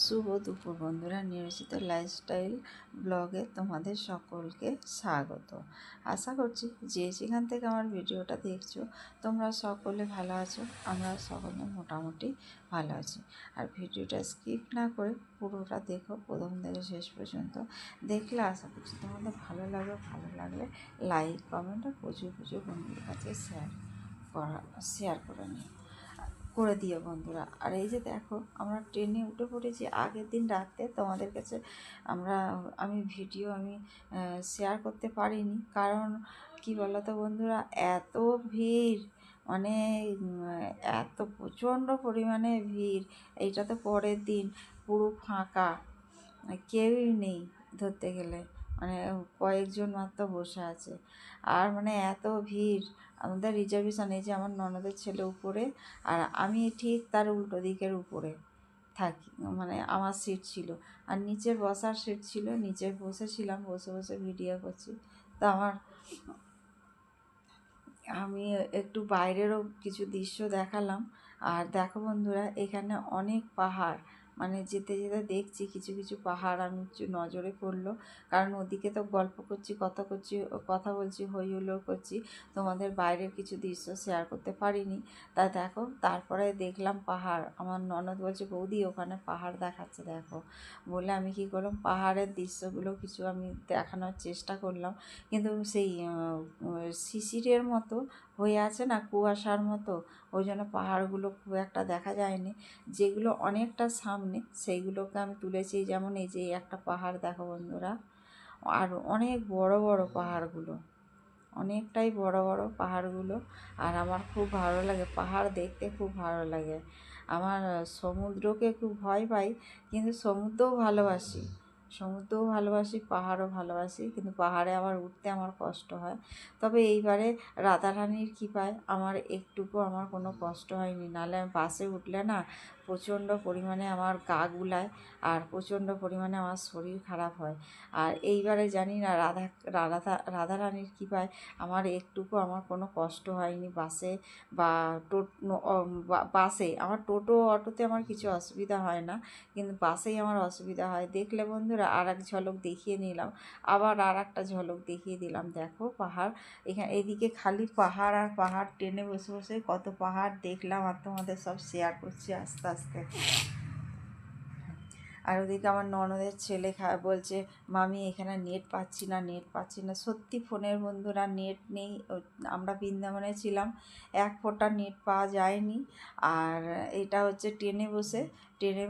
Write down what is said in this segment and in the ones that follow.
শুভ দুপুর বন্ধুরা, নিয়োজিত লাইফস্টাইল ব্লগে তোমাদের সকলকে স্বাগত। আশা করছি যে যেখান থেকে আমার ভিডিওটা দেখছো তোমরা সকলে ভালো আছো। আমরা সকলে মোটামুটি ভালো আছি। আর ভিডিওটা স্কিপ না করে পুরোটা দেখো, প্রথম থেকে শেষ পর্যন্ত। দেখলে আশা করছি তোমাদের ভালো লাগবে। ভালো লাগলে লাইক, কমেন্ট আর প্রচুর প্রচুর বন্ধুদের কাছে শেয়ার করে দিও বন্ধুরা। আর এই যে দেখো, আমরা ট্রেনে উঠে পড়েছি আগের দিন রাতে। তোমাদের কাছে আমি ভিডিও শেয়ার করতে পারিনি, কারণ কি বলো তো বন্ধুরা, এত ভিড়, মানে এত প্রচণ্ড পরিমাণে ভিড়। এইটা তো পরের দিন, পুরো ফাঁকা, কেউই নেই ধরতে গেলে, মানে কয়েকজন মাত্র বসে আছে। আর মানে এত ভিড়, আমাদের রিজার্ভেশন, এই যে আমার ননদের ছেলে উপরে, আর আমি ঠিক তার উল্টো দিকের উপরে থাকি, মানে আমার সিট ছিল, আর নিচের বসার সিট ছিল, নিচে বসেছিলাম, বসে বসে ভিডিও করছি। তো আমি একটু বাইরেরও কিছু দৃশ্য দেখালাম। আর দেখো বন্ধুরা, এখানে অনেক পাহাড়, মানে যেতে যেতে দেখছি কিছু কিছু পাহাড় আমি নজরে পড়লো, কারণ ওদিকে তো গল্প করছি, কথা বলছি, হই হুল্লোড় করছি, তোমাদের বাইরের কিছু দৃশ্য শেয়ার করতে পারিনি। তা দেখো, তারপরে দেখলাম পাহাড়। আমার ননদ বলছে, বৌদি ওখানে পাহাড় দেখাচ্ছে দেখো। বলে আমি কী করলাম, পাহাড়ের দৃশ্যগুলো কিছু আমি দেখানোর চেষ্টা করলাম, কিন্তু সেই শিশিরের মতো হয়ে আছে না, কুয়াশার মতো, ওই জন্য পাহাড়গুলো খুব একটা দেখা যায়নি। যেগুলো অনেকটা সামনে সেইগুলোকে আমি তুলেছি। যেমন এই যে একটা পাহাড় দেখো বন্ধুরা, আর অনেক বড় বড় পাহাড়গুলো, অনেকটাই বড় বড় পাহাড়গুলো। আর আমার খুব ভালো লাগে, পাহাড় দেখতে খুব ভালো লাগে। আমার সমুদ্রকে খুব ভয় পাই, কিন্তু সমুদ্রও ভালোবাসি, পাহাড়ও ভালোবাসি, কিন্তু পাহাড়ে আবার উঠতে আমার কষ্ট হয়। তবে এইবারে রাধারানীর কৃপায় আমার আমার কোনো কষ্ট হয়নি। নাহলে আমি বাসে উঠলে না প্রচণ্ড পরিমাণে আমার গা গুলায়, আর প্রচণ্ড পরিমাণে আমার শরীর খারাপ হয়। আর এইবারে জানি না রাধারানীর কৃপায় আমার কোনো কষ্ট হয়নি বাসে, বা বাসে আমার অটোতে আমার কিছু অসুবিধা হয় না, কিন্তু বাসেই আমার অসুবিধা হয়। দেখলে বন্ধুরা, আর এক ঝলক দেখিয়ে নিলাম, আবার আর একটা ঝলক দেখিয়ে দিলাম। দেখো পাহাড়, এদিকে খালি পাহাড় আর পাহাড়, ট্রেনে বসে বসে কত পাহাড় দেখলাম, আর তোমাদের সব শেয়ার করছি আস্তে আস্তে। আর ওদিকে আমার ননদের ছেলে বলছে, মামি এখানে নেট পাচ্ছি না। সত্যি ফোনের বন্ধুরা নেট নেই। আমরা বৃন্দাবনে ছিলাম, এক ফোঁটা নেট পাওয়া যায়নি। আর এটা হচ্ছে ট্রেনে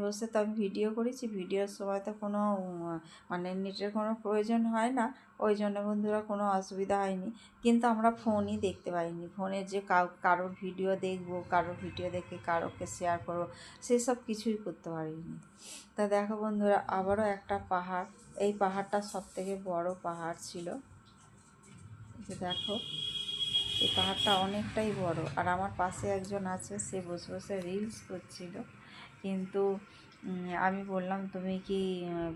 বসে তো আমি ভিডিও করেছি, ভিডিওর সময় তো কোনো মানে নেটের কোনো প্রয়োজন হয় না, ওই জন্য বন্ধুরা কোনো অসুবিধা হয়নি। কিন্তু আমরা ফোনই দেখতে পাইনি। ফোনে যে কারোর ভিডিও দেখবো, কারোর ভিডিও দেখে কারোকে শেয়ার করবো, সেসব কিছুই করতে পারিনি। তা দেখো বন্ধুরা, আবারও একটা পাহাড়, এই পাহাড়টা সবথেকে বড় পাহাড় ছিল। যে দেখো, এই পাহাড়টা অনেকটাই বড়। আর আমার পাশে একজন আছে, সে বসে বসে রিলস করছিল, কিন্তু আমি বললাম, তুমি কি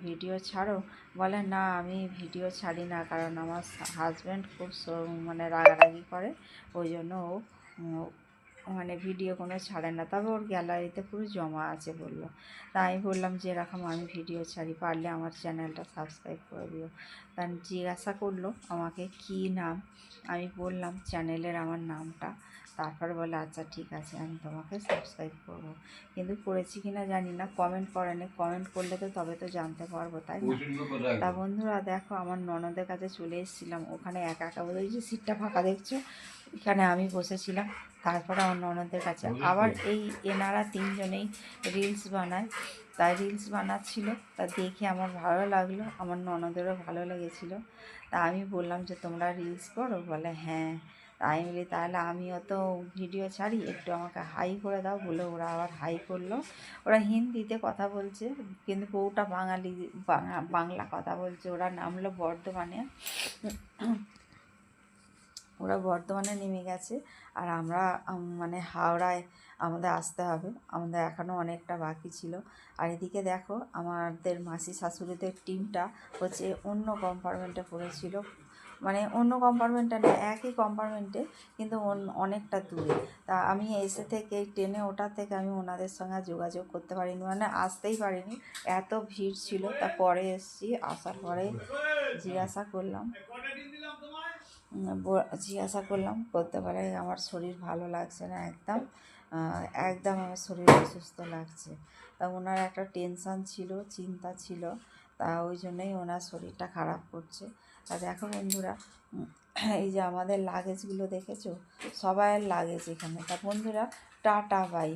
ভিডিও ছাড়ো? বলে না, আমি ভিডিও ছাড়ি না, কারণ আমার হাজব্যান্ড খুব মানে রাগারাগি করে, ওই জন্য ও মানে ভিডিও কোনো ছাড়ে না, তবে ওর গ্যালারিতে পুরো জমা আছে বললো। তা আমি বললাম যে এরকম আমি ভিডিও ছাড়ি, পারলে আমার চ্যানেলটা সাবস্ক্রাইব করে দিও। তা জিজ্ঞাসা করলো আমাকে কী নাম, আমি বললাম চ্যানেলের আমার নামটা। তারপরে বলে, আচ্ছা ঠিক আছে, আমি তোমাকে সাবস্ক্রাইব করব। কিন্তু করেছি কি না জানি না, কমেন্ট করেনি। কমেন্ট করলে তো তবে তো জানতে পারবো, তাই না? তা বন্ধুরা দেখো, আমার ননদের কাছে চলে এসেছিলাম। ওখানে একা একা বলে, যে সিটটা ফাঁকা দেখছো, এখানে আমি বসেছিলাম। তারপরে আমার ননদের কাছে আবার এনারা তিনজনেই রিলস বানায়, তাই রিলস বানাচ্ছিল। তা দেখে আমার ভালো লাগলো, আমার ননদেরও ভালো লেগেছিলো। তা আমি বললাম যে তোমরা রিলস করো? বলে হ্যাঁ। তাই বলি, তাহলে আমিও তো ভিডিও ছাড়ি, একটু আমাকে হাই করে দাও। বলে ওরা আবার হাই করলো। ওরা হিন্দিতে কথা বলছে, কিন্তু বউটা বাংলা কথা বলছে। ওরা নামলো বর্ধমানে, ওরা বর্ধমানে নেমে গেছে, আর আমরা মানে হাওড়ায় আমাদের আসতে হবে, আমাদের এখনও অনেকটা বাকি ছিল। আর এদিকে দেখো, আমাদের মাসি শাশুড়িদের টিমটা হচ্ছে অন্য কম্পার্টমেন্টে পড়েছিল, মানে অন্য কম্পার্টমেন্টে না, একই কম্পার্টমেন্টে কিন্তু অনেকটা দূরে। তা আমি এসে থেকে ট্রেনে ওঠার থেকে আমি ওনাদের সঙ্গে আর যোগাযোগ করতে পারিনি, মানে আসতেই পারিনি, এত ভিড় ছিল। তা পরে এসেছি, আসার পরে জিজ্ঞাসা করলাম, জিজ্ঞাসা করলাম করতে পারে আমার শরীর ভালো লাগছে না একদম, একদম আমার শরীর অসুস্থ লাগছে। তা ওনার একটা টেনশান ছিল, চিন্তা ছিল, তা ওই জন্যই ওনার শরীরটা খারাপ করছে। তা দেখো বন্ধুরা, এই যে আমাদের লাগেজগুলো দেখেছো, সবাইয়ের লাগেজ এখানে। তা বন্ধুরা, টাটা বাই।